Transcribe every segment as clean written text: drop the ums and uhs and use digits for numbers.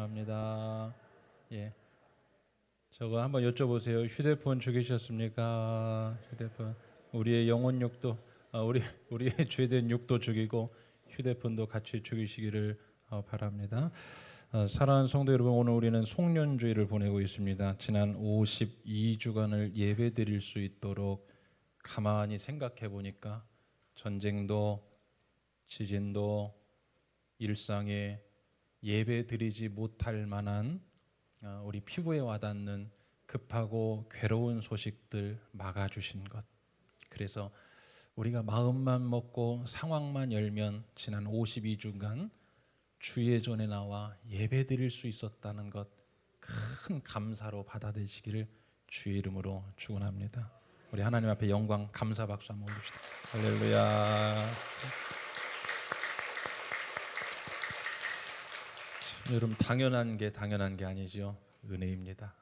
감사합니다. 예, 저거 한번 여쭤보세요. 휴대폰 죽이셨습니까? 휴대폰. 우리의 영혼 욕도, 우리의 죄된 욕도 죽이고 휴대폰도 같이 죽이시기를 바랍니다. 사랑하는 성도 여러분, 오늘 우리는 송년주일을 보내고 있습니다. 지난 52주간을 예배드릴 수 있도록 가만히 생각해 보니까 전쟁도 지진도 일상에 예배드리지 못할 만한 우리 피부에 와닿는 급하고 괴로운 소식들 막아주신 것. 그래서 우리가 마음만 먹고 상황만 열면 지난 52주간 주의 전에 나와 예배드릴 수 있었다는 것, 큰 감사로 받아들이시기를 주의 이름으로 축원합니다. 우리 하나님 앞에 영광 감사 박수 한번 올립시다. 할렐루야. 여러분, 당연한 게 아니죠. 은혜입니다.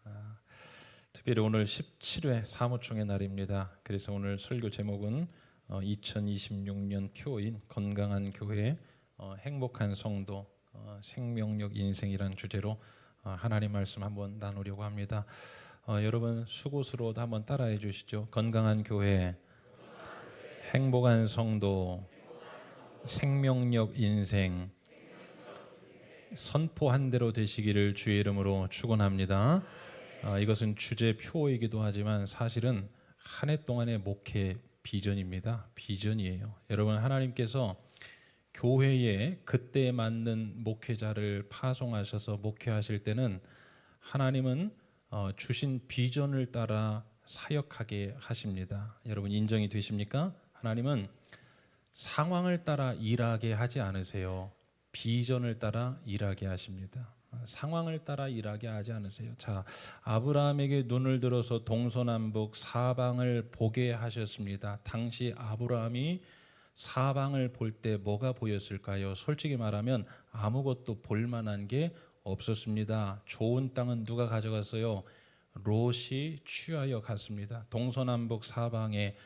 특별히 오늘 17회 사무총회 날입니다. 그래서 오늘 설교 제목은 2026년 표인 건강한 교회, 행복한 성도, 생명력 인생이라는 주제로 하나님 말씀 한번 나누려고 합니다. 여러분 수고스러워도 한번 따라해 주시죠. 건강한 교회, 행복한 성도, 생명력 인생, 선포한 대로 되시기를 주의 이름으로 축원합니다. 이것은 주제표이기도 하지만 사실은 한 해 동안의 목회 비전입니다. 비전이에요. 여러분, 하나님께서 교회에 그때에 맞는 목회자를 파송하셔서 목회하실 때는 하나님은 주신 비전을 따라 사역하게 하십니다. 여러분, 인정이 되십니까? 하나님은 상황을 따라 일하게 하지 않으세요. 비전을 따라 일하게 하십니다. 상황을 따라 일하게 하지 않으세요. 자, 아브라함에게 눈을 들어서 동서남북 사방을 보게 하셨습니다. 당시 아브라함이 사방을 볼 때 뭐가 보였을까요? 솔직히 말하면 아무것도 볼 만한 게 없었습니다. 좋은 땅은 누가 가져갔어요? 롯이 취하여 갔습니다. 동서남북 사방에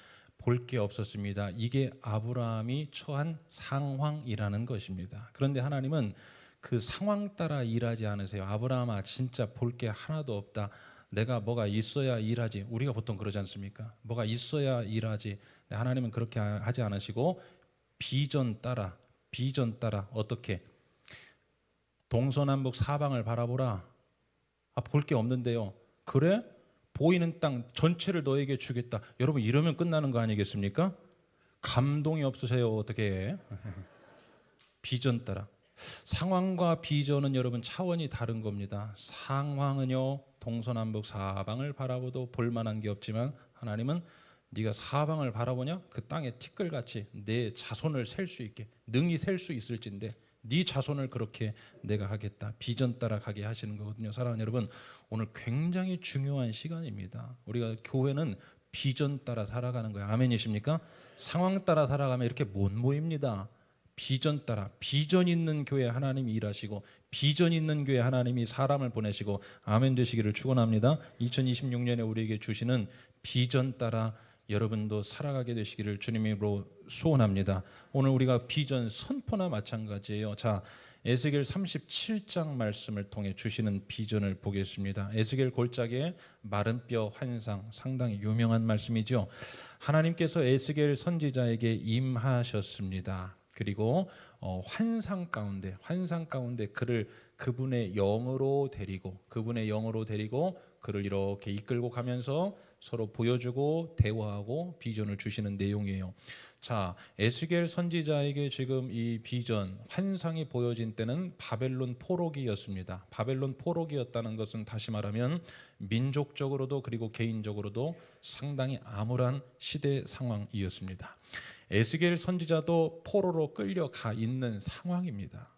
볼 게 없었습니다. 이게 아브라함이 처한 상황이라는 것입니다. 그런데 하나님은 그 상황 따라 일하지 않으세요. 아브라함아, 진짜 볼 게 하나도 없다. 내가 뭐가 있어야 일하지. 우리가 보통 그러지 않습니까? 뭐가 있어야 일하지. 하나님은 그렇게 하지 않으시고 비전 따라 어떻게? 동서남북 사방을 바라보라. 볼 게 없는데요. 그래? 보이는 땅 전체를 너에게 주겠다. 여러분, 이러면 끝나는 거 아니겠습니까? 감동이 없으세요? 어떻게 해? 비전 따라. 상황과 비전은 여러분 차원이 다른 겁니다. 상황은요, 동서남북 사방을 바라보도 볼만한 게 없지만 하나님은 네가 사방을 바라보냐? 그 땅에 티끌같이 내 자손을 셀 수 있게, 능히 셀 수 있을진데 네 자손을 그렇게 내가 하겠다. 비전 따라 가게 하시는 거거든요. 사랑하는 여러분, 오늘 굉장히 중요한 시간입니다. 우리가 교회는 비전 따라 살아가는 거예요. 아멘이십니까? 상황 따라 살아가면 이렇게 못 모입니다. 비전 따라, 비전 있는 교회 하나님이 일하시고 비전 있는 교회 하나님이 사람을 보내시고 아멘 되시기를 축원합니다. 2026년에 우리에게 주시는 비전 따라 여러분도 살아가게 되시기를 주님으로 소원합니다. 오늘 우리가 비전 선포나 마찬가지예요. 자, 에스겔 37장 말씀을 통해 주시는 비전을 보겠습니다. 에스겔 골짜기의 마른 뼈 환상, 상당히 유명한 말씀이죠. 하나님께서 에스겔 선지자에게 임하셨습니다. 그리고 환상 가운데 그분의 영으로 데리고 그를 이렇게 이끌고 가면서 서로 보여주고 대화하고 비전을 주시는 내용이에요. 자, 에스겔 선지자에게 지금 이 비전, 환상이 보여진 때는 바벨론 포로기였습니다. 바벨론 포로기였다는 것은 다시 말하면 민족적으로도 그리고 개인적으로도 상당히 암울한 시대 상황이었습니다. 에스겔 선지자도 포로로 끌려가 있는 상황입니다.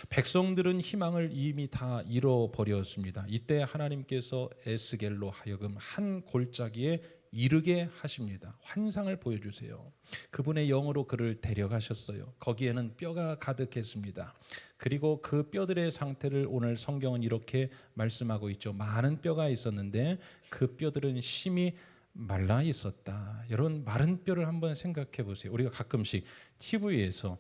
백성들은 희망을 이미 다 잃어버렸습니다. 이때 하나님께서 에스겔로 하여금 한 골짜기에 이르게 하십니다. 환상을 보여주세요. 그분의 영으로 그를 데려가셨어요. 거기에는 뼈가 가득했습니다. 그리고 그 뼈들의 상태를 오늘 성경은 이렇게 말씀하고 있죠. 많은 뼈가 있었는데 그 뼈들은 심히 말라 있었다. 여러분, 마른 뼈를 한번 생각해 보세요. 우리가 가끔씩 TV에서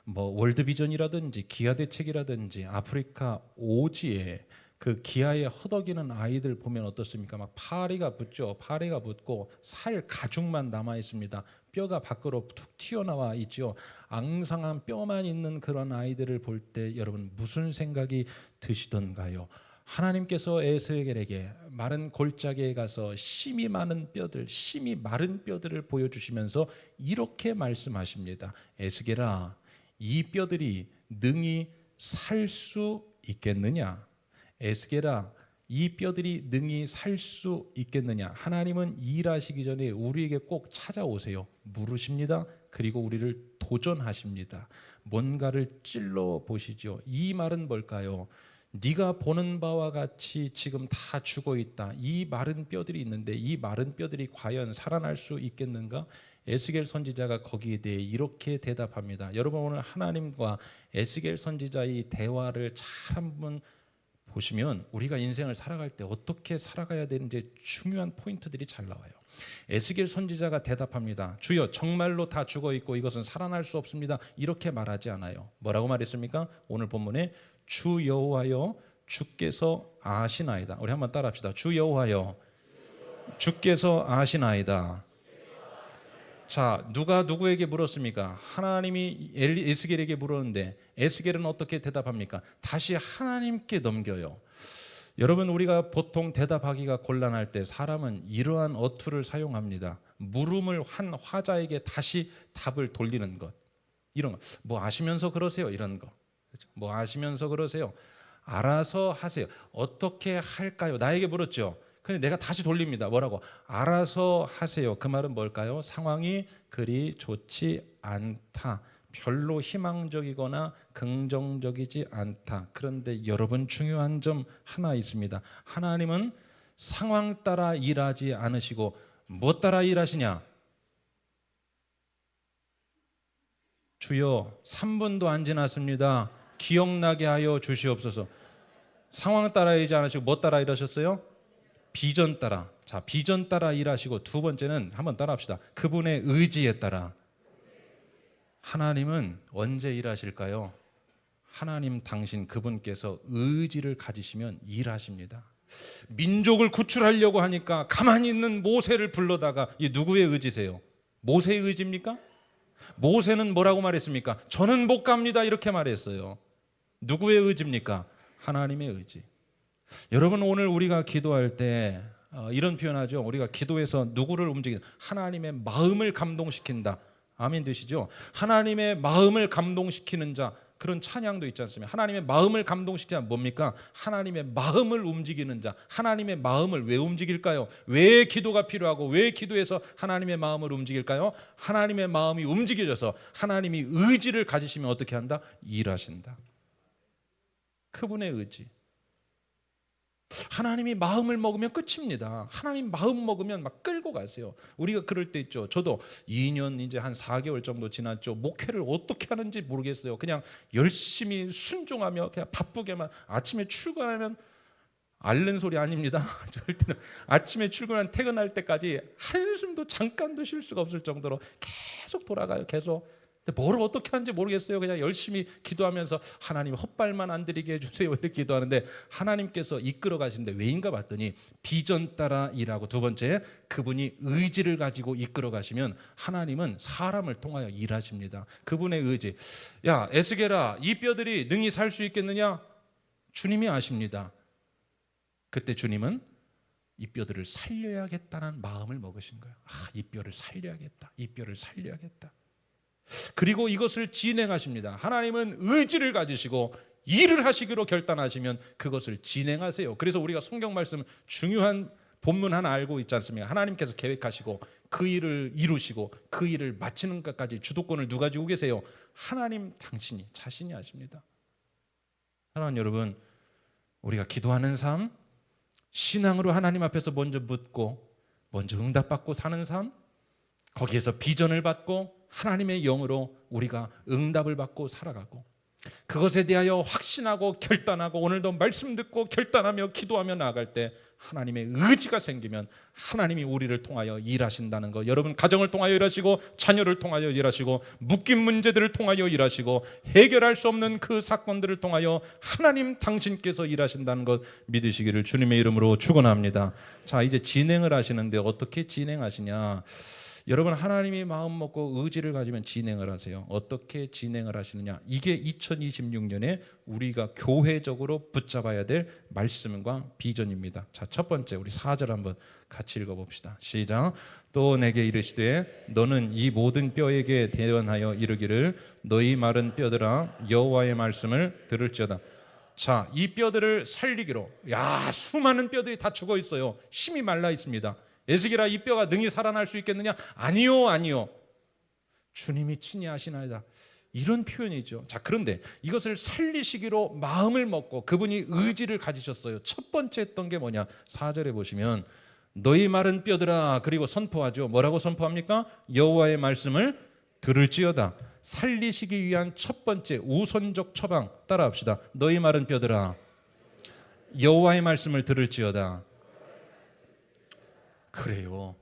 뭐 월드비전이라든지 기아대책이라든지 아프리카 오지에 그 기아에 허덕이는 아이들 보면 어떻습니까? 막 파리가 붙죠. 파리가 붙고 살 가죽만 남아 있습니다. 뼈가 밖으로 툭 튀어나와 있죠. 앙상한 뼈만 있는 그런 아이들을 볼 때 여러분 무슨 생각이 드시던가요? 하나님께서 에스겔에게 마른 골짜기에 가서 심이 많은 뼈들, 심이 마른 뼈들을 보여주시면서 이렇게 말씀하십니다. 에스겔아, 이 뼈들이 능히 살 수 있겠느냐? 에스겔아, 이 뼈들이 능히 살 수 있겠느냐? 하나님은 일하시기 전에 우리에게 꼭 찾아오세요. 물으십니다. 그리고 우리를 도전하십니다. 뭔가를 찔러 보시죠. 이 말은 뭘까요? 네가 보는 바와 같이 지금 다 죽어 있다. 이 마른 뼈들이 있는데 이 마른 뼈들이 과연 살아날 수 있겠는가? 에스겔 선지자가 거기에 대해 이렇게 대답합니다. 여러분 오늘 하나님과 에스겔 선지자의 대화를 잘 한번 보시면 우리가 인생을 살아갈 때 어떻게 살아가야 되는지 중요한 포인트들이 잘 나와요. 에스겔 선지자가 대답합니다. 주여 정말로 다 죽어 있고 이것은 살아날 수 없습니다. 이렇게 말하지 않아요. 뭐라고 말했습니까? 오늘 본문에 주 여호와여 주께서 아시나이다. 우리 한번 따라합시다. 주 여호와여 주께서 아시나이다. 자, 누가 누구에게 물었습니까? 하나님이 에스겔에게 물었는데 에스겔은 어떻게 대답합니까? 다시 하나님께 넘겨요. 여러분 우리가 보통 대답하기가 곤란할 때 사람은 이러한 어투를 사용합니다. 물음을 한 화자에게 다시 답을 돌리는 것. 이런 거. 뭐 아시면서 그러세요. 이런 거. 그렇죠? 뭐 아시면서 그러세요. 알아서 하세요. 어떻게 할까요? 나에게 물었죠. 근데 내가 다시 돌립니다. 뭐라고? 알아서 하세요. 그 말은 뭘까요? 상황이 그리 좋지 않다. 별로 희망적이거나 긍정적이지 않다. 그런데 여러분 중요한 점 하나 있습니다. 하나님은 상황 따라 일하지 않으시고 뭐 따라 일하시냐? 주여 3분도 안 지났습니다. 기억나게 하여 주시옵소서. 상황 따라 일하지 않으시고 뭐 따라 일하셨어요? 비전 따라. 자, 비전 따라 일하시고 두 번째는 한번 따라합시다. 그분의 의지에 따라. 하나님은 언제 일하실까요? 하나님 당신 그분께서 의지를 가지시면 일하십니다. 민족을 구출하려고 하니까 가만히 있는 모세를 불러다가 이 누구의 의지세요? 모세의 의지입니까? 모세는 뭐라고 말했습니까? 저는 못 갑니다 이렇게 말했어요. 누구의 의지입니까? 하나님의 의지. 여러분 오늘 우리가 기도할 때 이런 표현하죠. 우리가 기도해서 누구를 움직이는 하나님의 마음을 감동시킨다. 아멘 되시죠? 하나님의 마음을 감동시키는 자 그런 찬양도 있지 않습니까? 하나님의 마음을 감동시키는 뭡니까? 하나님의 마음을 움직이는 자. 하나님의 마음을 왜 움직일까요? 왜 기도가 필요하고 왜 기도해서 하나님의 마음을 움직일까요? 하나님의 마음이 움직여져서 하나님이 의지를 가지시면 어떻게 한다? 일하신다. 그분의 의지. 하나님이 마음을 먹으면 끝입니다. 하나님 마음 먹으면 막 끌고 가세요. 우리가 그럴 때 있죠. 저도 2년 이제 한 4개월 정도 지났죠. 목회를 어떻게 하는지 모르겠어요. 그냥 열심히 순종하며 그냥 바쁘게만 아침에 출근하면 앓는 소리 아닙니다. 절대는 아침에 출근한 퇴근할 때까지 한숨도 잠깐도 쉴 수가 없을 정도로 계속 돌아가요. 계속. 근데 뭘 어떻게 하는지 모르겠어요. 그냥 열심히 기도하면서 하나님 헛발만 안 들이게 해주세요 이렇게 기도하는데 하나님께서 이끌어 가시는데 왜인가 봤더니 비전 따라 일하고 두 번째 그분이 의지를 가지고 이끌어 가시면 하나님은 사람을 통하여 일하십니다. 그분의 의지. 야 에스겔아 이 뼈들이 능히 살 수 있겠느냐? 주님이 아십니다. 그때 주님은 이 뼈들을 살려야겠다는 마음을 먹으신 거예요. 이 뼈를 살려야겠다. 이 뼈를 살려야겠다. 그리고 이것을 진행하십니다. 하나님은 의지를 가지시고 일을 하시기로 결단하시면 그것을 진행하세요. 그래서 우리가 성경 말씀 중요한 본문 하나 알고 있지 않습니까? 하나님께서 계획하시고 그 일을 이루시고 그 일을 마치는 것까지 주도권을 누가 가지고 계세요? 하나님 당신이 자신이 하십니다. 사랑하는 여러분, 우리가 기도하는 삶, 신앙으로 하나님 앞에서 먼저 묻고 먼저 응답받고 사는 삶, 거기에서 비전을 받고 하나님의 영으로 우리가 응답을 받고 살아가고 그것에 대하여 확신하고 결단하고 오늘도 말씀 듣고 결단하며 기도하며 나아갈 때 하나님의 의지가 생기면 하나님이 우리를 통하여 일하신다는 것, 여러분 가정을 통하여 일하시고 자녀를 통하여 일하시고 묶인 문제들을 통하여 일하시고 해결할 수 없는 그 사건들을 통하여 하나님 당신께서 일하신다는 것 믿으시기를 주님의 이름으로 축원합니다. 자, 이제 진행을 하시는데 어떻게 진행하시냐? 여러분 하나님이 마음 먹고 의지를 가지면 진행을 하세요. 어떻게 진행을 하시느냐? 이게 2026년에 우리가 교회적으로 붙잡아야 될 말씀과 비전입니다. 자, 첫 번째 우리 4절 한번 같이 읽어봅시다. 시작. 또 내게 이르시되 너는 이 모든 뼈에게 대언하여 이르기를 너희 마른 뼈들아 여호와의 말씀을 들을지어다. 자, 이 뼈들을 살리기로, 야, 수많은 뼈들이 다 죽어 있어요. 힘이 말라 있습니다. 에스겔아, 이 뼈가 능히 살아날 수 있겠느냐? 아니요, 아니요. 주님이 친히 하시나이다. 이런 표현이죠. 자, 그런데 이것을 살리시기로 마음을 먹고 그분이 의지를 가지셨어요. 첫 번째 했던 게 뭐냐? 4절에 보시면 너희 마른 뼈들아, 그리고 선포하죠. 뭐라고 선포합니까? 여호와의 말씀을 들을지어다. 살리시기 위한 첫 번째 우선적 처방 따라합시다. 너희 마른 뼈들아, 여호와의 말씀을 들을지어다. 그래요.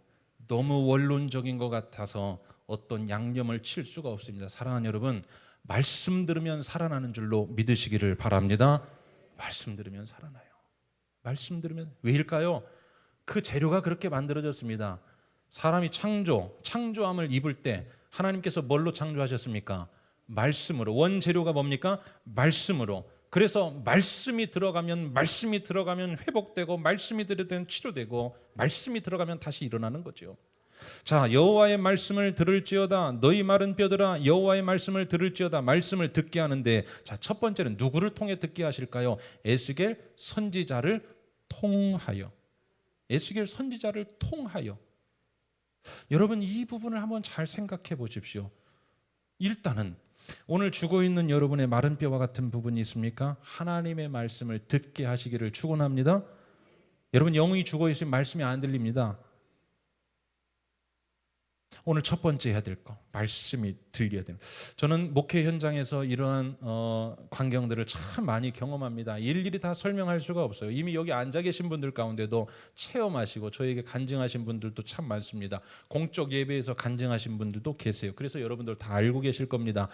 너무 원론적인 것 같아서 어떤 양념을 칠 수가 없습니다. 사랑하는 여러분, 말씀 들으면 살아나는 줄로 믿으시기를 바랍니다. 말씀 들으면 살아나요. 말씀 들으면. 왜일까요? 그 재료가 그렇게 만들어졌습니다. 사람이 창조함을 입을 때 하나님께서 뭘로 창조하셨습니까? 말씀으로. 원재료가 뭡니까? 말씀으로. 그래서 말씀이 들어가면 회복되고, 말씀이 들어가면 치료되고, 말씀이 들어가면 다시 일어나는 거죠. 자, 여호와의 말씀을 들을지어다. 너희 마른 뼈들아 여호와의 말씀을 들을지어다. 말씀을 듣게 하는데, 자, 첫 번째는 누구를 통해 듣게 하실까요? 에스겔 선지자를 통하여. 에스겔 선지자를 통하여. 여러분, 이 부분을 한번 잘 생각해 보십시오. 일단은 오늘 죽어 있는 여러분의 마른 뼈와 같은 부분이 있습니까? 하나님의 말씀을 듣게 하시기를 축원합니다. 여러분, 영이 죽어 있으면 말씀이 안 들립니다. 오늘 첫 번째 해야 될 거, 말씀이 들려야 됩니다. 저는 목회 현장에서 이러한 광경들을 참 많이 경험합니다. 일일이 다 설명할 수가 없어요. 이미 여기 앉아 계신 분들 가운데도 체험하시고 저에게 간증하신 분들도 참 많습니다. 공적 예배에서 간증하신 분들도 계세요. 그래서 여러분들 다 알고 계실 겁니다.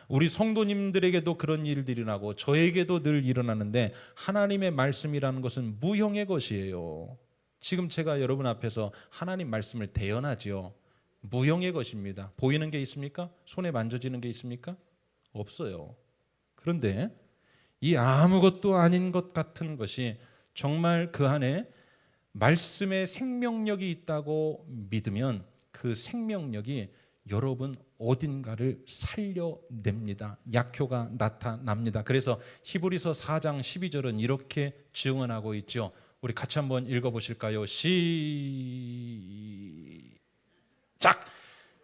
우리 성도님들에게도 그런 일들이 나고 저에게도 늘 일어나는데, 하나님의 말씀이라는 것은 무형의 것이에요. 지금 제가 여러분 앞에서 하나님 말씀을 대언하지요. 무형의 것입니다. 보이는 게 있습니까? 손에 만져지는 게 있습니까? 없어요. 그런데 이 아무것도 아닌 것 같은 것이 정말 그 안에 말씀의 생명력이 있다고 믿으면 그 생명력이 여러분 어딘가를 살려냅니다. 약효가 나타납니다. 그래서 히브리서 4장 12절은 이렇게 증언하고 있죠. 우리 같이 한번 읽어보실까요? 짝!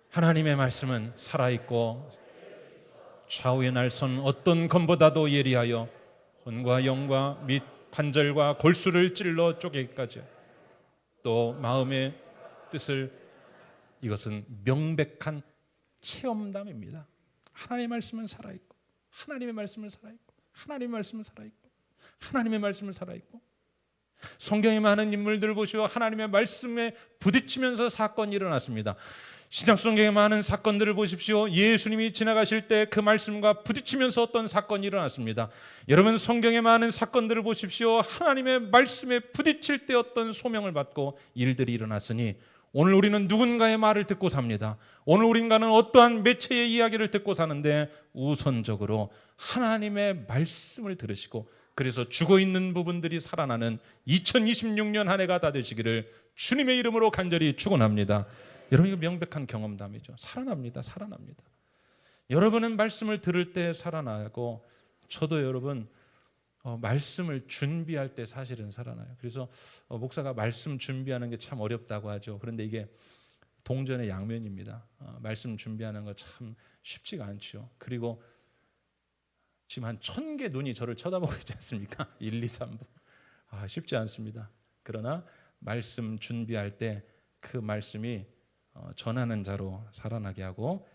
하나님의 말씀은 살아있고 좌우의 날선 어떤 검보다도 예리하여 혼과 영과 및 관절과 골수를 찔러 쪼개기까지, 또 마음의 뜻을. 이것은 명백한 체험담입니다. 하나님의 말씀은 살아있고, 하나님의 말씀은 살아있고, 하나님의 말씀은 살아있고, 하나님의 말씀은 살아있고. 성경의 많은 인물들을 보시오. 하나님의 말씀에 부딪히면서 사건이 일어났습니다. 신약 성경의 많은 사건들을 보십시오. 예수님이 지나가실 때 그 말씀과 부딪히면서 어떤 사건이 일어났습니다. 여러분, 성경의 많은 사건들을 보십시오. 하나님의 말씀에 부딪힐 때 어떤 소명을 받고 일들이 일어났으니, 오늘 우리는 누군가의 말을 듣고 삽니다. 오늘 우리는 어떠한 매체의 이야기를 듣고 사는데 우선적으로 하나님의 말씀을 들으시고, 그래서 죽어있는 부분들이 살아나는 2026년 한 해가 다 되시기를 주님의 이름으로 간절히 축원합니다. 여러분, 이거 명백한 경험담이죠. 살아납니다. 여러분은 말씀을 들을 때 살아나고, 저도 여러분 말씀을 준비할 때 사실은 살아나요. 그래서 목사가 말씀 준비하는 게 참 어렵다고 하죠. 그런데 이게 동전의 양면입니다. 말씀 준비하는 거 참 쉽지가 않죠. 그리고 지금 한 1000개 눈이 저를 쳐다보고 있지 않습니까? 1, 2, 3부. 쉽지 않습니다. 그러나 말씀 준비할 때 그 말씀이 전하는 자로 살아나게 하고,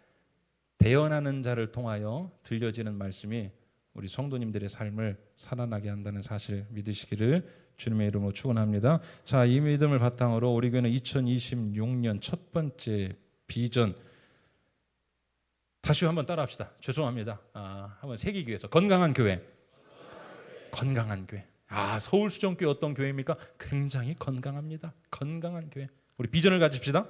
대언하는 자를 통하여 들려지는 말씀이 우리 성도님들의 삶을 살아나게 한다는 사실 믿으시기를 주님의 이름으로 축원합니다. 자, 이 믿음을 바탕으로 우리 교회는 2026년 첫 번째 비전 다시 한번 따라합시다. 죄송합니다. 한번 새기기 위해서 건강한 교회. 건강한 교회. 서울수정교회 어떤 교회입니까? 굉장히 건강합니다. 건강한 교회. 우리 비전을 가집시다.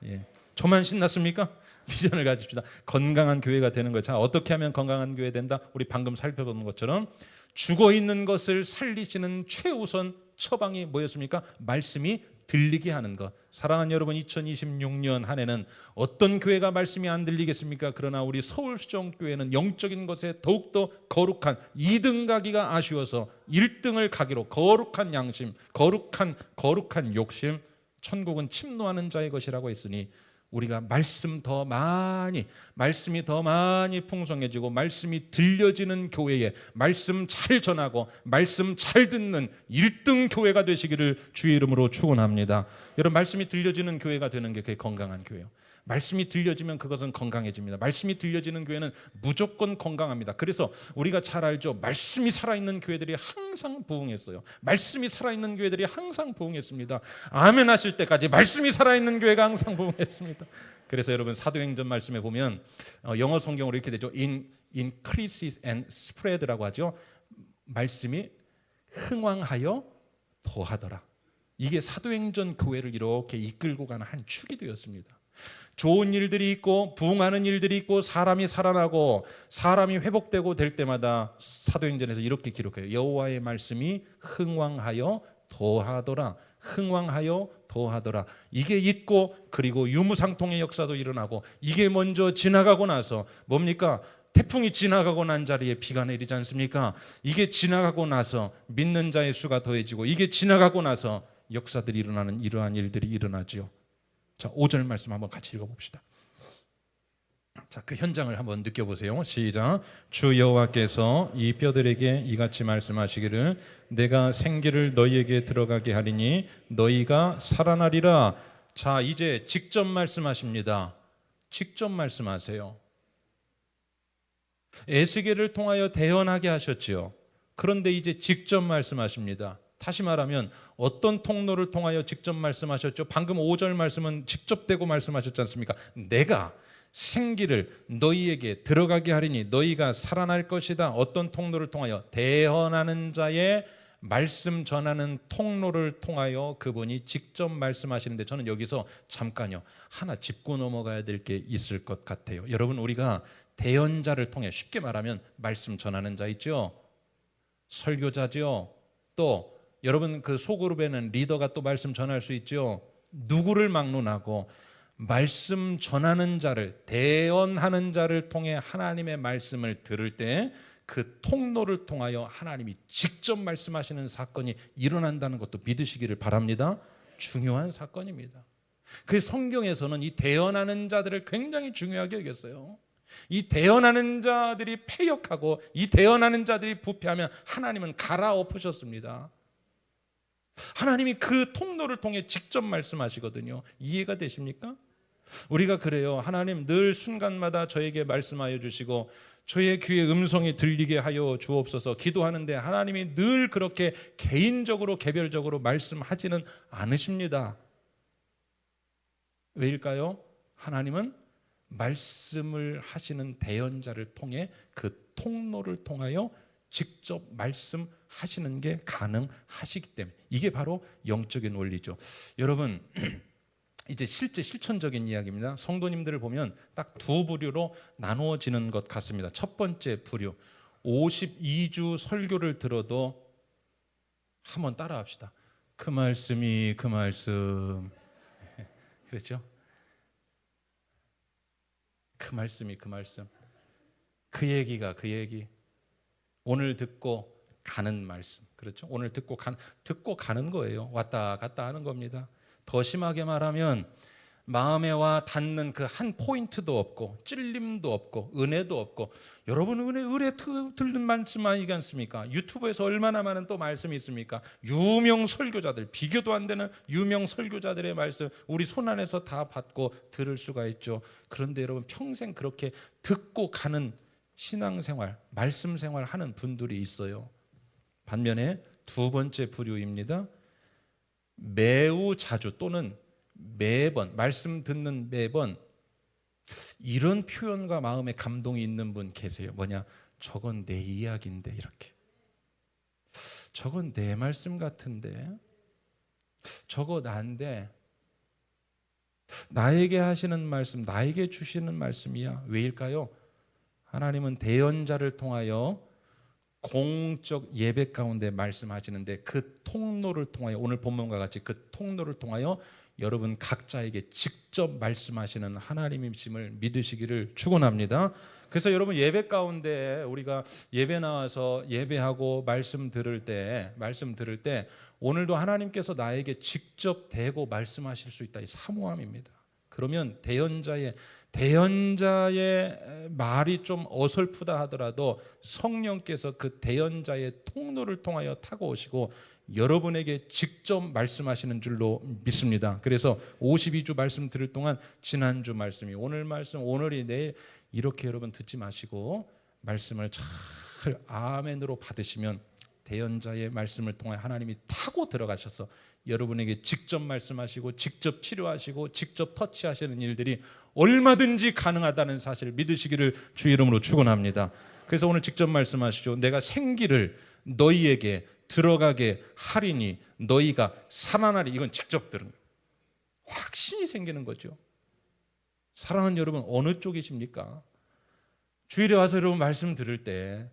예. 저만 신났습니까? 비전을 가집시다. 건강한 교회가 되는 거예요. 자, 어떻게 하면 건강한 교회 된다? 우리 방금 살펴본 것처럼 죽어 있는 것을 살리시는 최우선 처방이 뭐였습니까? 말씀이 들리게 하는 것. 사랑하는 여러분, 2026년 한 해는 어떤 교회가 말씀이 안 들리겠습니까? 그러나 우리 서울수정교회는 영적인 것에 더욱더 거룩한 2등 가기가 아쉬워서 1등을 가기로 거룩한 양심, 거룩한 욕심, 천국은 침노하는 자의 것이라고 했으니 우리가 말씀이 더 많이 풍성해지고 말씀이 들려지는 교회에 말씀 잘 전하고 말씀 잘 듣는 1등 교회가 되시기를 주의 이름으로 축원합니다. 여러분, 말씀이 들려지는 교회가 되는 게 그게 건강한 교회예요. 말씀이 들려지면 그것은 건강해집니다. 말씀이 들려지는 교회는 무조건 건강합니다. 그래서 우리가 잘 알죠. 말씀이 살아있는 교회들이 항상 부흥했어요. 말씀이 살아있는 교회들이 항상 부흥했습니다. 아멘 하실 때까지 말씀이 살아있는 교회가 항상 부흥했습니다. 그래서 여러분, 사도행전 말씀에 보면 영어 성경으로 이렇게 되죠. increases and spread라고 하죠. 말씀이 흥왕하여 더하더라. 이게 사도행전 교회를 이렇게 이끌고 가는 한 축이 되었습니다. 좋은 일들이 있고 부흥하는 일들이 있고 사람이 살아나고 사람이 회복되고 될 때마다 사도행전에서 이렇게 기록해요. 여호와의 말씀이 흥왕하여 더하더라. 흥왕하여 더하더라. 이게 있고, 그리고 유무상통의 역사도 일어나고, 이게 먼저 지나가고 나서 뭡니까? 태풍이 지나가고 난 자리에 비가 내리지 않습니까? 이게 지나가고 나서 믿는 자의 수가 더해지고, 이게 지나가고 나서 역사들이 일어나는 이러한 일들이 일어나죠. 자, 5절 말씀 한번 같이 읽어봅시다. 자, 그 현장을 한번 느껴보세요. 시작. 주 여호와께서 이 뼈들에게 이같이 말씀하시기를 내가 생기를 너희에게 들어가게 하리니 너희가 살아나리라. 자, 이제 직접 말씀하십니다. 직접 말씀하세요. 에스겔을 통하여 대언하게 하셨지요. 그런데 이제 직접 말씀하십니다. 다시 말하면 어떤 통로를 통하여 직접 말씀하셨죠? 방금 5절 말씀은 직접 대고 말씀하셨지 않습니까? 내가 생기를 너희에게 들어가게 하리니 너희가 살아날 것이다. 어떤 통로를 통하여? 대언하는 자의 말씀 전하는 통로를 통하여 그분이 직접 말씀하시는데, 저는 여기서 잠깐요 하나 짚고 넘어가야 될 게 있을 것 같아요. 여러분, 우리가 대언자를 통해, 쉽게 말하면 말씀 전하는 자 있죠? 설교자죠. 또 여러분, 그 소그룹에는 리더가 또 말씀 전할 수 있죠. 누구를 막론하고 말씀 전하는 자를, 대언하는 자를 통해 하나님의 말씀을 들을 때 그 통로를 통하여 하나님이 직접 말씀하시는 사건이 일어난다는 것도 믿으시기를 바랍니다. 중요한 사건입니다. 그래서 성경에서는 이 대언하는 자들을 굉장히 중요하게 여겼어요. 이 대언하는 자들이 패역하고 이 대언하는 자들이 부패하면 하나님은 갈아엎으셨습니다. 하나님이 그 통로를 통해 직접 말씀하시거든요. 이해가 되십니까? 우리가 그래요. 하나님 늘 순간마다 저에게 말씀하여 주시고 저의 귀에 음성이 들리게 하여 주옵소서 기도하는데, 하나님이 늘 그렇게 개인적으로 개별적으로 말씀하지는 않으십니다. 왜일까요? 하나님은 말씀을 하시는 대언자를 통해 그 통로를 통하여 직접 말씀하시는 게 가능하시기 때문에, 이게 바로 영적인 원리죠. 여러분, 이제 실제 실천적인 이야기입니다. 성도님들을 보면 딱 두 부류로 나누어지는 것 같습니다. 첫 번째 부류, 52주 설교를 들어도 한번 따라합시다. 그 말씀이 그 말씀. 그렇죠? 그 말씀이 그 말씀. 그 얘기가 그 얘기. 오늘 듣고 가는 말씀. 그렇죠? 오늘 듣고 가는 거예요. 왔다 갔다 하는 겁니다. 더 심하게 말하면 마음에 와 닿는 그 한 포인트도 없고 찔림도 없고 은혜도 없고, 여러분 은혜 들는 말씀 아니지 않습니까? 유튜브에서 얼마나 많은 또 말씀이 있습니까? 유명 설교자들, 비교도 안 되는 유명 설교자들의 말씀 우리 손안에서 다 받고 들을 수가 있죠. 그런데 여러분, 평생 그렇게 듣고 가는 신앙생활, 말씀생활 하는 분들이 있어요. 반면에 두 번째 부류입니다. 매우 자주 또는 매번 말씀 듣는 매번 이런 표현과 마음의 감동이 있는 분 계세요. 뭐냐? 저건 내 이야기인데 이렇게. 저건 내 말씀 같은데. 저거 난데. 나에게 하시는 말씀, 나에게 주시는 말씀이야. 왜일까요? 하나님은 대언자를 통하여 공적 예배 가운데 말씀하시는데 그 통로를 통하여 오늘 본문과 같이 그 통로를 통하여 여러분 각자에게 직접 말씀하시는 하나님이심을 믿으시기를 축원합니다. 그래서 여러분 예배 가운데 우리가 예배 나와서 예배하고 말씀 들을 때 오늘도 하나님께서 나에게 직접 대고 말씀하실 수 있다. 이 사모함입니다. 그러면 대언자의 말이 좀 어설프다 하더라도 성령께서 그 대언자의 통로를 통하여 타고 오시고 여러분에게 직접 말씀하시는 줄로 믿습니다. 그래서 52주 말씀 들을 동안 지난주 말씀이 오늘 말씀, 오늘이 내일 이렇게 여러분 듣지 마시고 말씀을 잘 아멘으로 받으시면 대언자의 말씀을 통해 하나님이 타고 들어가셔서 여러분에게 직접 말씀하시고 직접 치료하시고 직접 터치하시는 일들이 얼마든지 가능하다는 사실을 믿으시기를 주 이름으로 축원합니다. 그래서 오늘 직접 말씀하시죠. 내가 생기를 너희에게 들어가게 하리니 너희가 살아나리. 이건 직접 들은 확신이 생기는 거죠. 사랑하는 여러분, 어느 쪽이십니까? 주일에 와서 여러분 말씀 들을 때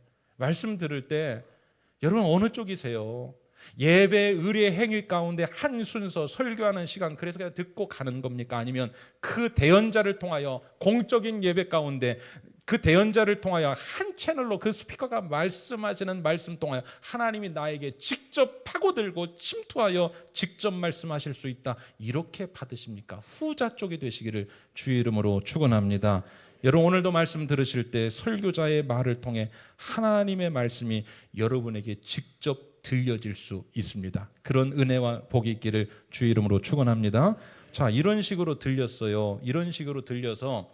여러분 어느 쪽이세요? 예배 의례 행위 가운데 한 순서 설교하는 시간 그래서 그냥 듣고 가는 겁니까? 아니면 그 대언자를 통하여 공적인 예배 가운데 그 대언자를 통하여 한 채널로 그 스피커가 말씀하시는 말씀 통하여 하나님이 나에게 직접 파고들고 침투하여 직접 말씀하실 수 있다. 이렇게 받으십니까? 후자 쪽이 되시기를 주의 이름으로 축원합니다. 여러분 오늘도 말씀 들으실 때 설교자의 말을 통해 하나님의 말씀이 여러분에게 직접 들려질 수 있습니다. 그런 은혜와 복이 있기를 주의 이름으로 축원합니다. 자, 이런 식으로 들렸어요. 이런 식으로 들려서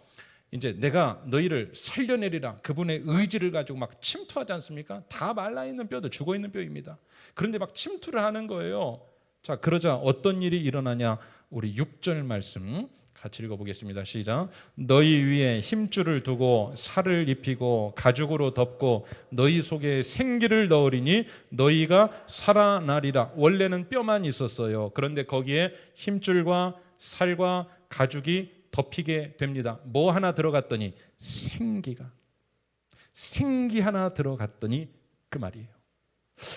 이제 내가 너희를 살려내리라 그분의 의지를 가지고 막 침투하지 않습니까? 다 말라있는 뼈도 죽어있는 뼈입니다. 그런데 막 침투를 하는 거예요. 자, 그러자 어떤 일이 일어나냐? 우리 6절 말씀 같이 읽어보겠습니다. 시작. 너희 위에 힘줄을 두고 살을 입히고 가죽으로 덮고 너희 속에 생기를 넣으리니 너희가 살아나리라. 원래는 뼈만 있었어요. 그런데 거기에 힘줄과 살과 가죽이 덮이게 됩니다. 뭐 하나 들어갔더니 생기 하나 들어갔더니 그 말이에요.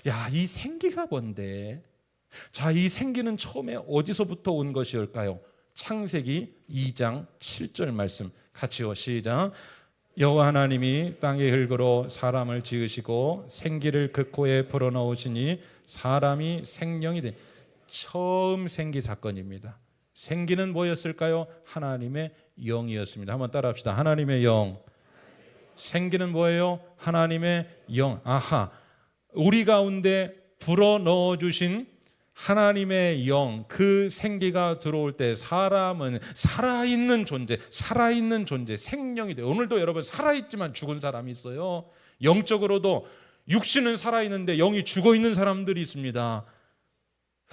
야, 이 생기가 뭔데? 자, 이 생기는 처음에 어디서부터 온 것일까요? 창세기 2장 7절 말씀 같이요. 시작. 여호와 하나님이 땅의 흙으로 사람을 지으시고 생기를 그 코에 불어넣으시니 사람이 생명이 돼. 처음 생기 사건입니다. 생기는 뭐였을까요? 하나님의 영이었습니다. 한번 따라합시다. 하나님의 영. 생기는 뭐예요? 하나님의 영. 아하. 우리 가운데 불어넣어 주신 하나님의 영, 그 생기가 들어올 때 사람은 살아있는 존재, 생명이 돼요. 오늘도 여러분 살아있지만 죽은 사람이 있어요. 영적으로도 육신은 살아있는데 영이 죽어있는 사람들이 있습니다.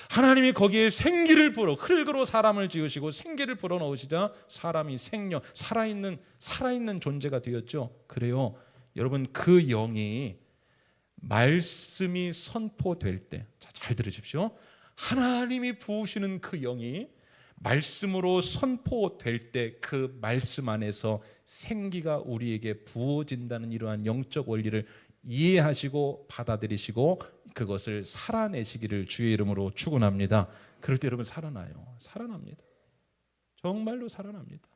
하나님이 거기에 생기를 흙으로 사람을 지으시고 생기를 불어넣으시자 사람이 생명, 살아있는 존재가 되었죠. 그래요. 여러분 그 영이 말씀이 선포될 때, 잘 들으십시오. 하나님이 부으시는 그 영이 말씀으로 선포될 때 그 말씀 안에서 생기가 우리에게 부어진다는 이러한 영적 원리를 이해하시고 받아들이시고 그것을 살아내시기를 주의 이름으로 축원합니다. 그럴 때 여러분 살아납니다. 정말로 살아납니다.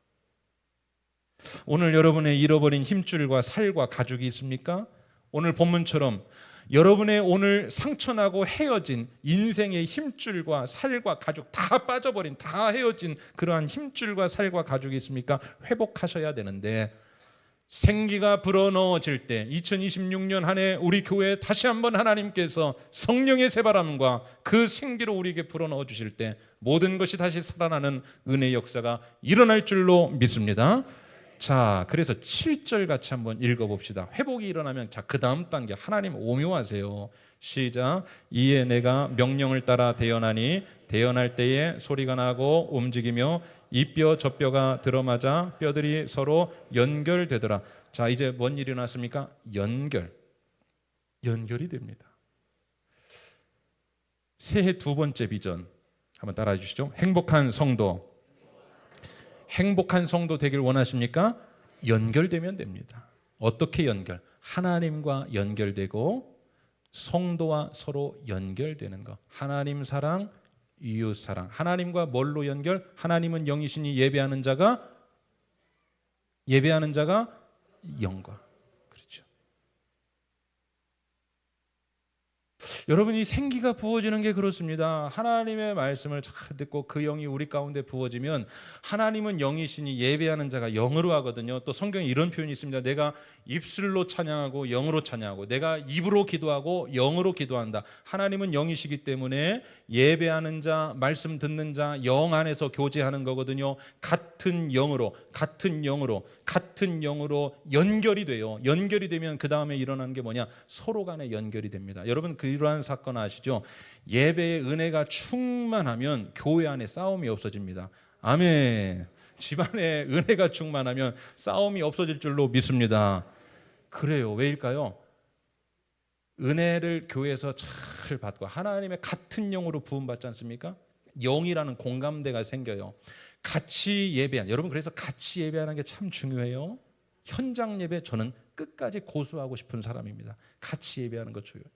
오늘 여러분의 잃어버린 힘줄과 살과 가죽이 있습니까? 오늘 본문처럼 여러분의 오늘 상처나고 헤어진 인생의 힘줄과 살과 가죽 다 빠져버린, 다 헤어진 그러한 힘줄과 살과 가죽이 있습니까? 회복하셔야 되는데 생기가 불어넣어질 때 2026년 한 해 우리 교회에 다시 한번 하나님께서 성령의 새바람과 그 생기로 우리에게 불어넣어 주실 때 모든 것이 다시 살아나는 은혜의 역사가 일어날 줄로 믿습니다. 자, 그래서 7절 같이 한번 읽어봅시다. 회복이 일어나면 자, 그 다음 단계 하나님 오묘하세요. 시작. 이에 내가 명령을 따라 대언하니 대언할 때에 소리가 나고 움직이며 이 뼈 저 뼈가 들어맞아 뼈들이 서로 연결되더라. 자, 이제 뭔 일이 났습니까? 연결이 됩니다. 새해 두 번째 비전 한번 따라해 주시죠. 행복한 성도. 행복한 성도 되길 원하십니까? 연결되면 됩니다. 어떻게 연결? 하나님과 연결되고 성도와 서로 연결되는 것. 하나님 사랑, 이웃 사랑. 하나님과 뭘로 연결? 하나님은 영이시니 예배하는 자가 영과. 그렇죠. 여러분이 생기가 부어지는 게 그렇습니다. 하나님의 말씀을 잘 듣고 그 영이 우리 가운데 부어지면 하나님은 영이시니 예배하는 자가 영으로 하거든요. 또 성경에 이런 표현이 있습니다. 내가 입술로 찬양하고 영으로 찬양하고 내가 입으로 기도하고 영으로 기도한다. 하나님은 영이시기 때문에 예배하는 자, 말씀 듣는 자, 영 안에서 교제하는 거거든요. 같은 영으로 연결이 돼요. 연결이 되면 그 다음에 일어나는 게 뭐냐? 서로 간에 연결이 됩니다. 여러분 그러한 사건 아시죠? 예배의 은혜가 충만하면 교회 안에 싸움이 없어집니다. 아멘. 집안에 은혜가 충만하면 싸움이 없어질 줄로 믿습니다. 그래요. 왜일까요? 은혜를 교회에서 잘 받고 하나님의 같은 영으로 부음받지 않습니까? 영이라는 공감대가 생겨요. 같이 예배하는, 여러분 그래서 같이 예배하는 게 참 중요해요. 현장 예배 저는 끝까지 고수하고 싶은 사람입니다. 같이 예배하는 것 중요해요.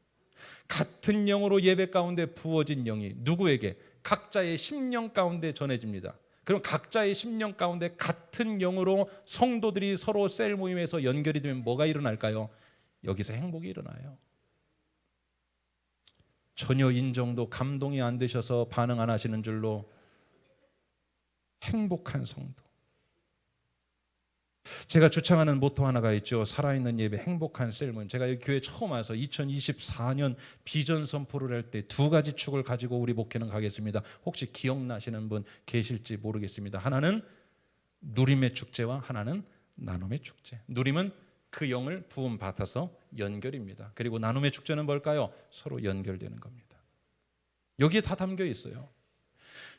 같은 영으로 예배 가운데 부어진 영이 누구에게? 각자의 심령 가운데 전해집니다. 그럼 각자의 심령 가운데 같은 영으로 성도들이 서로 셀 모임에서 연결이 되면 뭐가 일어날까요? 여기서 행복이 일어나요. 전혀 인정도 감동이 안 되셔서 반응 안 하시는 줄로 행복한 성도. 제가 주창하는 모토 하나가 있죠. 살아있는 예배, 행복한 셀 모임. 제가 이 교회 처음 와서 2024년 비전 선포를 할 때 두 가지 축을 가지고 우리 목회는 가겠습니다. 혹시 기억나시는 분 계실지 모르겠습니다. 하나는 누림의 축제와 하나는 나눔의 축제. 누림은 그 영을 부음 받아서 연결입니다. 그리고 나눔의 축제는 뭘까요? 서로 연결되는 겁니다. 여기에 다 담겨 있어요.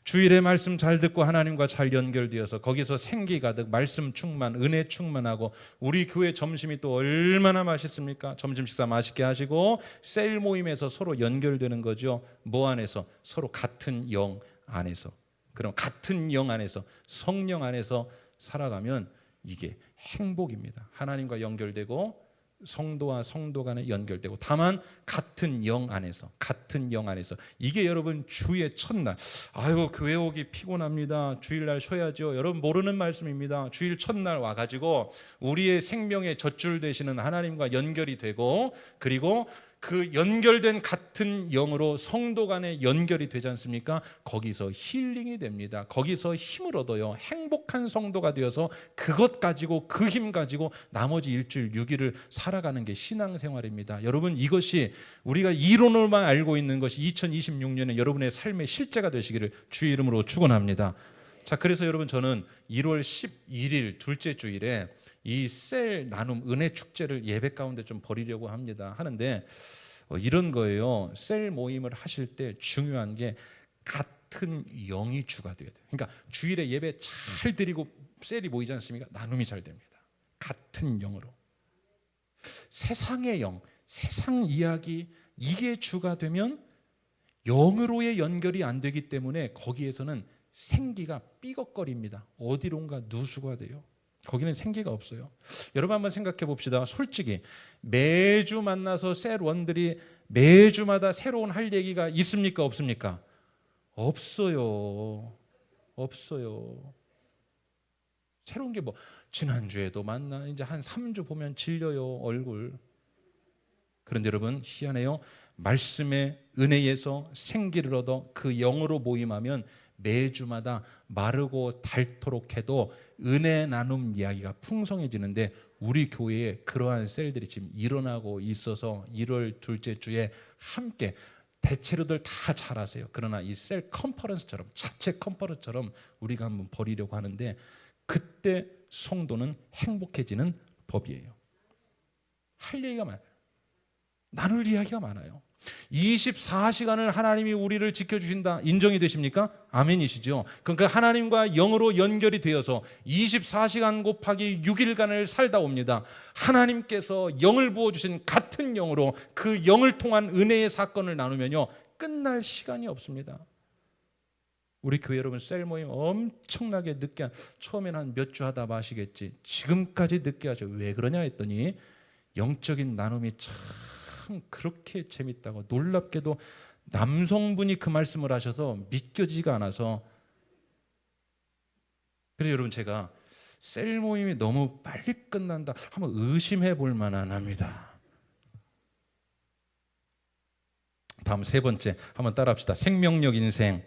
주일에 말씀 잘 듣고 하나님과 잘 연결되어서 거기서 생기 가득 말씀 충만, 은혜 충만하고 우리 교회 점심이 또 얼마나 맛있습니까? 점심 식사 맛있게 하시고 셀 모임에서 서로 연결되는 거죠. 뭐 안에서? 서로 같은 영 안에서. 그럼 같은 영 안에서 성령 안에서 살아가면 이게 행복입니다. 하나님과 연결되고 성도와 성도 간에 연결되고 다만 같은 영 안에서 이게 여러분 주의 첫날. 아이고 교회 오기 피곤합니다. 주일날 쉬어야죠. 여러분 모르는 말씀입니다. 주일 첫날 와가지고 우리의 생명의 젖줄 되시는 하나님과 연결이 되고 그리고 그 연결된 같은 영으로 성도 간에 연결이 되지 않습니까? 거기서 힐링이 됩니다. 거기서 힘을 얻어요. 행복한 성도가 되어서 그것 가지고 그 힘 가지고 나머지 일주일 6일을 살아가는 게 신앙생활입니다. 여러분 이것이 우리가 이론으로만 알고 있는 것이 2026년에 여러분의 삶의 실제가 되시기를 주의 이름으로 축원합니다. 자, 그래서 여러분 저는 1월 11일 둘째 주일에 이 셀 나눔 은혜 축제를 예배 가운데 좀 벌이려고 하는데 이런 거예요. 셀 모임을 하실 때 중요한 게 같은 영이 주가 돼야 돼요. 그러니까 주일에 예배 잘 드리고 셀이 모이지 않습니까? 나눔이 잘 됩니다. 같은 영으로. 세상의 영, 세상 이야기 이게 주가 되면 영으로의 연결이 안 되기 때문에 거기에서는 생기가 삐걱거립니다. 어디론가 누수가 돼요. 거기는 생기가 없어요. 여러분 한번 생각해 봅시다. 솔직히 매주 만나서 셀원들이 매주마다 새로운 할 얘기가 있습니까? 없습니까? 없어요. 새로운 게 뭐 지난주에도 만나 이제 한 3주 보면 질려요 얼굴. 그런데 여러분 희한해요. 말씀의 은혜에서 생기를 얻어 그 영으로 모임하면 매주마다 마르고 닳도록 해도 은혜 나눔 이야기가 풍성해지는데 우리 교회에 그러한 셀들이 지금 일어나고 있어서 1월 둘째 주에 함께 대체로들 다 잘하세요. 그러나 이 셀 컨퍼런스처럼 자체 컨퍼런스처럼 우리가 한번 벌이려고 하는데 그때 성도는 행복해지는 법이에요. 할 얘기가 많아요. 나눌 이야기가 많아요. 24시간을 하나님이 우리를 지켜주신다. 인정이 되십니까? 아멘이시죠. 그러니까 하나님과 영으로 연결이 되어서 24시간 곱하기 6일간을 살다 옵니다. 하나님께서 영을 부어주신 같은 영으로 그 영을 통한 은혜의 사건을 나누면요, 끝날 시간이 없습니다. 우리 교회 여러분 셀 모임 엄청나게 늦게 처음에는 한 몇 주 하다 마시겠지. 지금까지 늦게 하죠. 왜 그러냐 했더니 영적인 나눔이 참 그렇게 재밌다고, 놀랍게도 남성분이 그 말씀을 하셔서 믿겨지지가 않아서. 그래서 여러분 제가 셀 모임이 너무 빨리 끝난다 한번 의심해 볼 만한 합니다. 다음 세 번째 한번 따라합시다. 생명력 인생.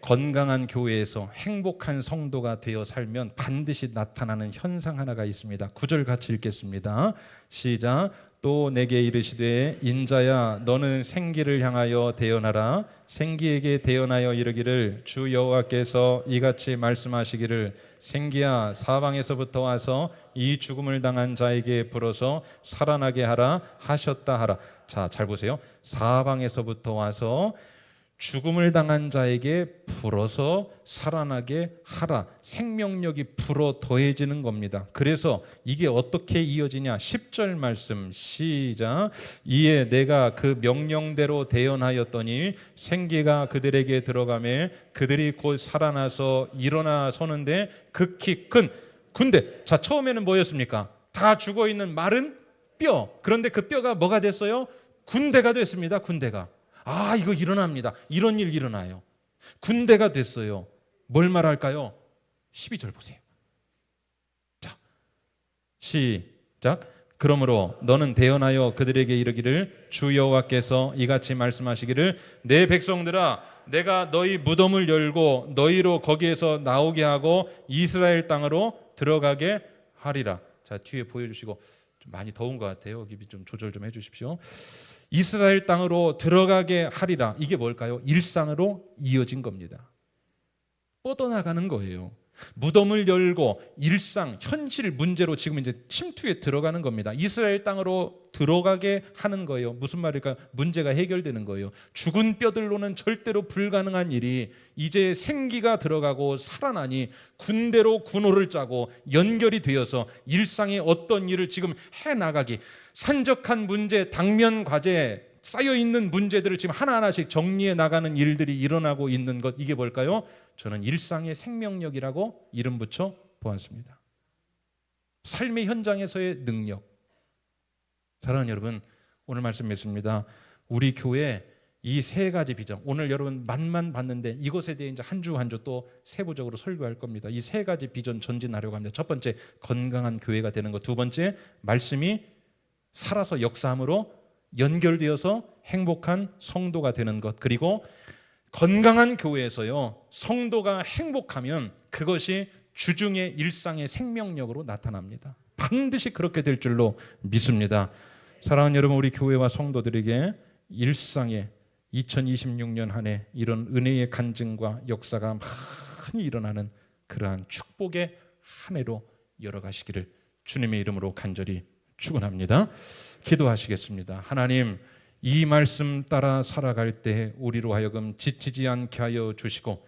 건강한 교회에서 행복한 성도가 되어 살면 반드시 나타나는 현상 하나가 있습니다. 9절 같이 읽겠습니다. 시작. 또 내게 이르시되 인자야 너는 생기를 향하여 대언하라. 생기에게 대언하여 이르기를 주 여호와께서 이같이 말씀하시기를 생기야 사방에서부터 와서 이 죽음을 당한 자에게 불어서 살아나게 하라 하셨다 하라. 자, 잘 보세요. 사방에서부터 와서 죽음을 당한 자에게 불어서 살아나게 하라. 생명력이 불어 더해지는 겁니다. 그래서 이게 어떻게 이어지냐? 10절 말씀 시작. 이에 내가 그 명령대로 대언하였더니 생기가 그들에게 들어가매 그들이 곧 살아나서 일어나 서는데 극히 큰 군대. 자, 처음에는 뭐였습니까? 다 죽어있는 마른 뼈. 그런데 그 뼈가 뭐가 됐어요? 군대가 됐습니다. 군대가. 아, 이거 일어납니다. 이런 일 일어나요. 군대가 됐어요. 뭘 말할까요? 12절 보세요. 자, 시작. 그러므로 너는 대언하여 그들에게 이르기를 주 여호와께서 이같이 말씀하시기를 내 백성들아 내가 너희 무덤을 열고 너희로 거기에서 나오게 하고 이스라엘 땅으로 들어가게 하리라. 자, 뒤에 보여주시고, 좀 많이 더운 것 같아요. 여기 좀 조절 좀 해주십시오. 이스라엘 땅으로 들어가게 하리라. 이게 뭘까요? 일상으로 이어진 겁니다. 뻗어나가는 거예요. 무덤을 열고 일상, 현실 문제로 지금 이제 침투에 들어가는 겁니다. 이스라엘 땅으로 들어가게 하는 거예요. 무슨 말일까? 문제가 해결되는 거예요. 죽은 뼈들로는 절대로 불가능한 일이 이제 생기가 들어가고 살아나니 군대로 군호를 짜고 연결이 되어서 일상의 어떤 일을 지금 해나가기, 산적한 문제, 당면 과제, 쌓여있는 문제들을 지금 하나하나씩 정리해 나가는 일들이 일어나고 있는 것, 이게 뭘까요? 저는 일상의 생명력이라고 이름 붙여 보았습니다. 삶의 현장에서의 능력. 사랑하는 여러분, 오늘 말씀 맺습니다. 우리 교회 이 세 가지 비전, 오늘 여러분 맛만 봤는데 이것에 대해 이제 한 주 한 주 또 세부적으로 설교할 겁니다. 이 세 가지 비전 전진하려고 합니다. 첫 번째, 건강한 교회가 되는 것. 두 번째, 말씀이 살아서 역사함으로 연결되어서 행복한 성도가 되는 것. 그리고 건강한 교회에서요, 성도가 행복하면 그것이 주중의 일상의 생명력으로 나타납니다. 반드시 그렇게 될 줄로 믿습니다. 사랑하는 여러분, 우리 교회와 성도들에게 일상의 2026년 한 해 이런 은혜의 간증과 역사가 많이 일어나는 그러한 축복의 한 해로 열어가시기를 주님의 이름으로 간절히 축원합니다. 기도하시겠습니다. 하나님, 이 말씀 따라 살아갈 때 우리로 하여금 지치지 않게 하여 주시고,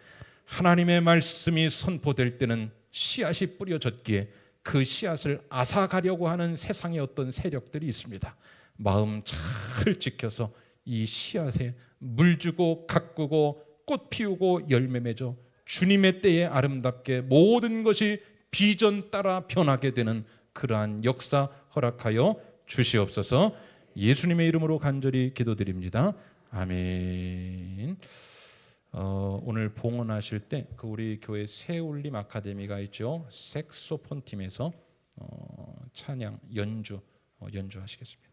하나님의 말씀이 선포될 때는 씨앗이 뿌려졌기에 그 씨앗을 앗아가려고 하는 세상의 어떤 세력들이 있습니다. 마음 잘 지켜서 이 씨앗에 물 주고 가꾸고 꽃 피우고 열매 맺어 주님의 때에 아름답게 모든 것이 비전 따라 변하게 되는 그러한 역사 허락하여 주시옵소서. 예수님의 이름으로 간절히 기도드립니다. 아멘. 오늘 봉헌하실 때 그 우리 교회 새울림 아카데미가 있죠. 색소폰 팀에서 찬양 연주하시겠습니다.